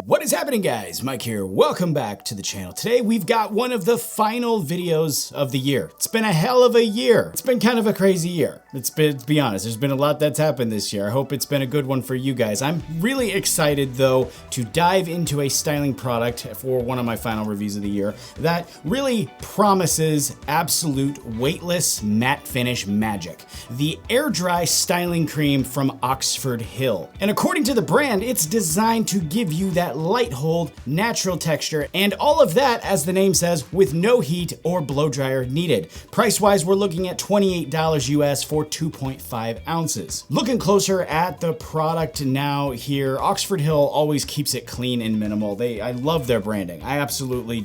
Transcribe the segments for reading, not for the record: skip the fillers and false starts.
What is happening, guys? Mike here. Welcome back to the channel. Today we've got one of the final videos of the year. It's been a hell of a year. It's been kind of a crazy year. To be honest, there's been a lot that's happened this year. I hope it's been a good one for you guys. I'm really excited though to dive into a styling product for one of my final reviews of the year that really promises absolute weightless matte finish magic. The Air Dry Styling Cream from Oxford Hill. And according to the brand, it's designed to give you that light hold, natural texture, and all of that, as the name says, with no heat or blow dryer needed. Price-wise, we're looking at $28 US for 2.5 ounces. Looking closer at the product now here, Oxford Hill always keeps it clean and minimal. I love their branding. I absolutely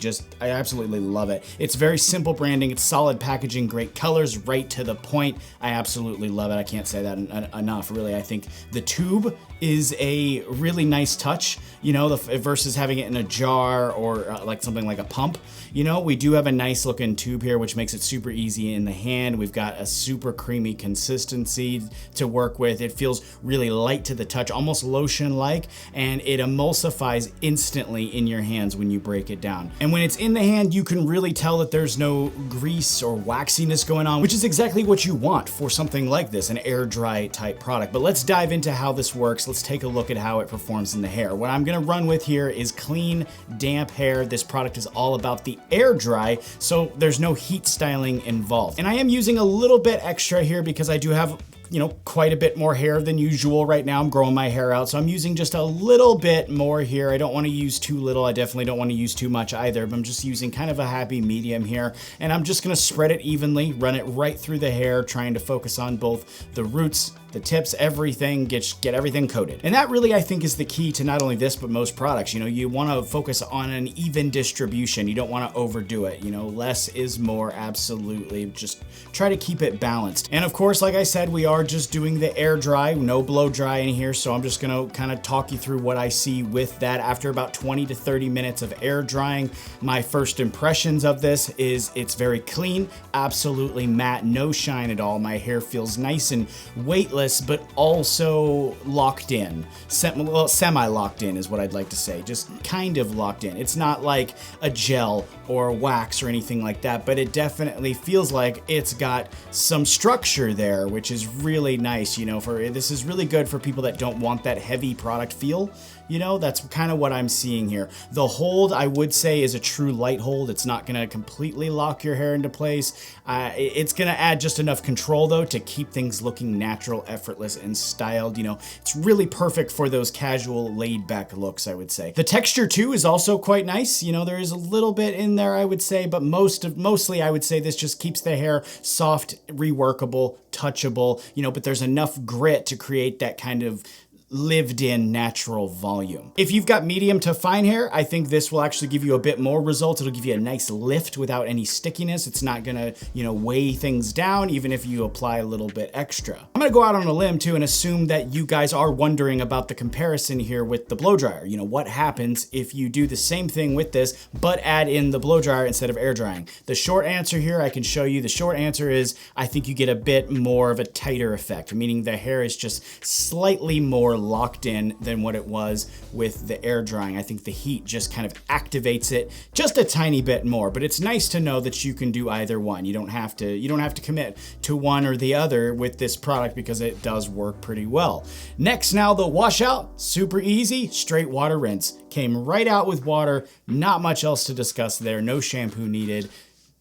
love it. It's very simple branding, it's solid packaging, great colors, right to the point. I absolutely love it. I can't say that enough, really. I think the tube is a really nice touch, you know, versus having it in a jar or like something like a pump. You know, we do have a nice looking tube here, which makes it super easy in the hand. We've got a super creamy consistency to work with. It feels really light to the touch, almost lotion-like, and it emulsifies instantly in your hands when you break it down. And when it's in the hand, you can really tell that there's no grease or waxiness going on, which is exactly what you want for something like this, an air dry type product. But let's dive into how this works. Let's take a look at how it performs in the hair. What I'm gonna run with here is clean, damp hair. This product is all about the air dry, so there's no heat styling involved. And I am using a little bit extra here because I do have, you know, quite a bit more hair than usual right now. I'm growing my hair out, so I'm using just a little bit more here. I don't want to use too little. I definitely don't want to use too much either, but I'm just using kind of a happy medium here. And I'm just gonna spread it evenly, run it right through the hair, trying to focus on both the roots, the tips, everything, get everything coated. And that really, I think, is the key to not only this, but most products. You know, you wanna focus on an even distribution. You don't wanna overdo it. You know, less is more, absolutely. Just try to keep it balanced. And of course, like I said, we are just doing the air dry, no blow dry in here. So I'm just gonna kind of talk you through what I see with that. After about 20 to 30 minutes of air drying, my first impressions of this is it's very clean, absolutely matte, no shine at all. My hair feels nice and weightless, but also locked in. Semi-locked in is what I'd like to say. Just kind of locked in. It's not like a gel or wax or anything like that, but it definitely feels like it's got some structure there, which is really nice. You know, this is really good for people that don't want that heavy product feel. You know, that's kind of what I'm seeing here. The hold, I would say, is a true light hold. It's not gonna completely lock your hair into place. It's gonna add just enough control though to keep things looking natural, effortless, and styled. You know, it's really perfect for those casual, laid back looks, I would say. The texture too is also quite nice. You know, there is a little bit in there, I would say, but mostly I would say this just keeps the hair soft, reworkable, touchable, you know, but there's enough grit to create that kind of lived in natural volume. If you've got medium to fine hair, I think this will actually give you a bit more results. It'll give you a nice lift without any stickiness. It's not gonna, you know, weigh things down even if you apply a little bit extra. I'm gonna go out on a limb too and assume that you guys are wondering about the comparison here with the blow dryer. You know, what happens if you do the same thing with this but add in the blow dryer instead of air drying? The short answer here, I can show you. The short answer is I think you get a bit more of a tighter effect, meaning the hair is just slightly more locked in than what it was with the air drying. I think the heat just kind of activates it just a tiny bit more, but it's nice to know that you can do either one. You don't have to commit to one or the other with this product because it does work pretty well. Next, now the washout, super easy, straight water rinse. Came right out with water, not much else to discuss there, no shampoo needed.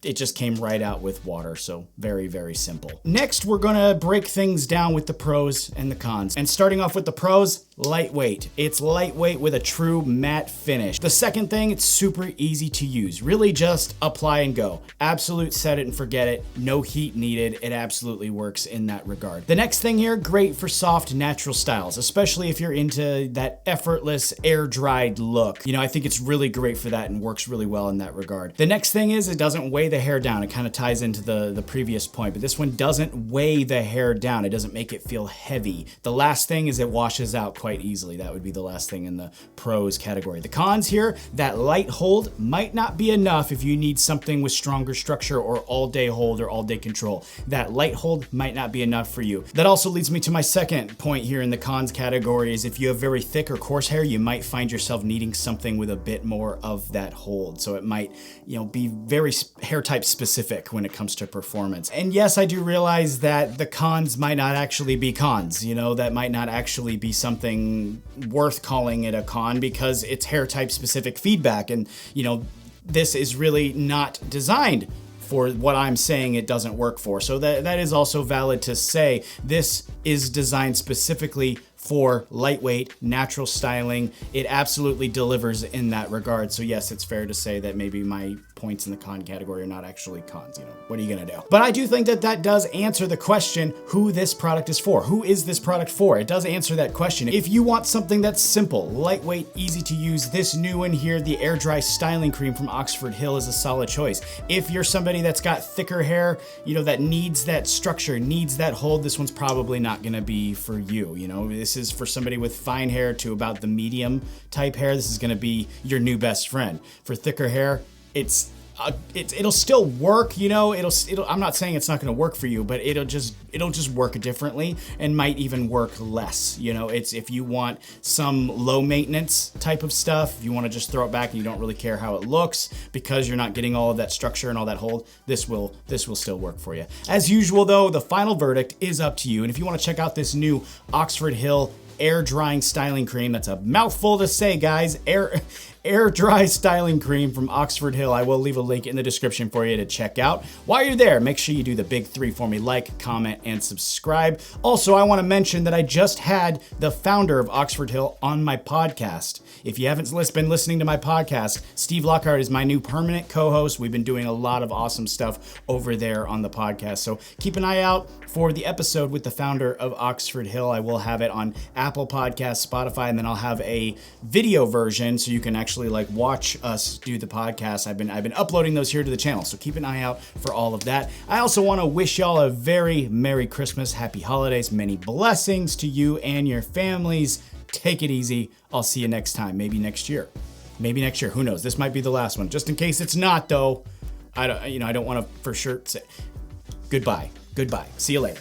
It just came right out with water, so very, very simple. Next, we're gonna break things down with the pros and the cons. And starting off with the pros, lightweight. It's lightweight with a true matte finish. The second thing, it's super easy to use. Really just apply and go. Absolute set it and forget it. No heat needed. It absolutely works in that regard. The next thing here, great for soft, natural styles, especially if you're into that effortless, air-dried look. You know, I think it's really great for that and works really well in that regard. The next thing is it doesn't weigh the hair down. It kind of ties into the previous point, but this one doesn't weigh the hair down. It doesn't make it feel heavy. The last thing is it washes out quite quite easily. That would be the last thing in the pros category. The cons here, that light hold might not be enough if you need something with stronger structure or all-day hold or all-day control. That light hold might not be enough for you. That also leads me to my second point here in the cons category is if you have very thick or coarse hair, you might find yourself needing something with a bit more of that hold. So it might, be very hair type specific when it comes to performance. And yes, I do realize that the cons might not actually be cons, that might not actually be something worth calling it a con because it's hair type specific feedback. And, this is really not designed for what I'm saying it doesn't work for. So that is also valid to say this is designed specifically for lightweight, natural styling. It absolutely delivers in that regard. So yes, it's fair to say that maybe my points in the con category are not actually cons, what are you gonna do? But I do think that that does answer the question, who this product is for. Who is this product for? It does answer that question. If you want something that's simple, lightweight, easy to use, this new one here, the Air Dry Styling Cream from Oxford Hill is a solid choice. If you're somebody that's got thicker hair, that needs that structure, needs that hold, this one's probably not gonna be for you, This is for somebody with fine hair to about the medium type hair. This is gonna be your new best friend. For thicker hair, it'll still work, I'm not saying it's not going to work for you, but it'll just work differently and might even work less. It's if you want some low maintenance type of stuff, if you want to just throw it back and you don't really care how it looks because you're not getting all of that structure and all that hold, this will still work for you. As usual though, the final verdict is up to you. And if you want to check out this new Oxford Hill Air Drying Styling Cream, that's a mouthful to say, guys, Air Dry Styling Cream from Oxford Hill. I will leave a link in the description for you to check out. While you're there, make sure you do the big three for me: like, comment, and subscribe. Also, I want to mention that I just had the founder of Oxford Hill on my podcast. If you haven't been listening to my podcast, Steve Lockhart is my new permanent co-host. We've been doing a lot of awesome stuff over there on the podcast. So keep an eye out for the episode with the founder of Oxford Hill. I will have it on Apple Podcasts, Spotify, and then I'll have a video version so you can actually watch us do the podcast. I've been uploading those here to the channel, so keep an eye out for all of that. I also want to wish y'all a very Merry Christmas, Happy Holidays, many blessings to you and your families. Take it easy. I'll see you next time. Maybe next year. Who knows? This might be the last one. Just in case it's not, though. I don't want to for sure say goodbye. See you later.